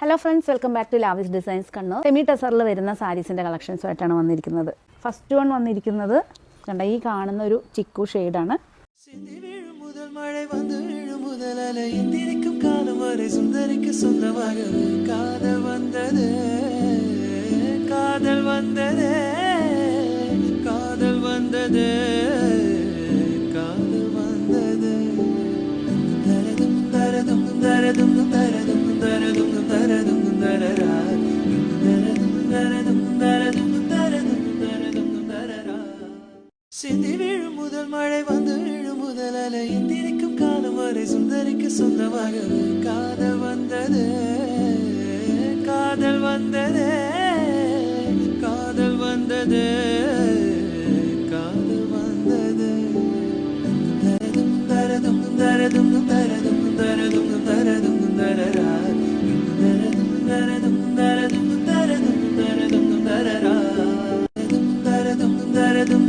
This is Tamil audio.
Hello friends, welcome back to lavish designs Kannur. Semi ടെസറിൽ വരുന്ന സാരീസിൻ്റെ കളക്ഷൻസുമായിട്ടാണ് വന്നിരിക്കുന്നത്. ഫസ്റ്റ് വൺ വന്നിരിക്കുന്നത് കണ്ട ഈ കാണുന്ന ഒരു ചിക്കു ഷെയ്ഡാണ്. சிந்தி வீழும் முதல் மழை வந்து விழும் முதல் அலை எந்திரிக்கும் காலம் வரை சுந்தரிக்கு சொந்தமாக காதல் வந்தது காதல் வந்தது காதல் வந்தது காதல் வந்தது தரதும் தரதும் தரதும் தரதும் தரதும் தரதும் தரரா தரதும் தரதும் தரதும் தரதும் தரதும் தரரா தரதும் தரதும் தரதும்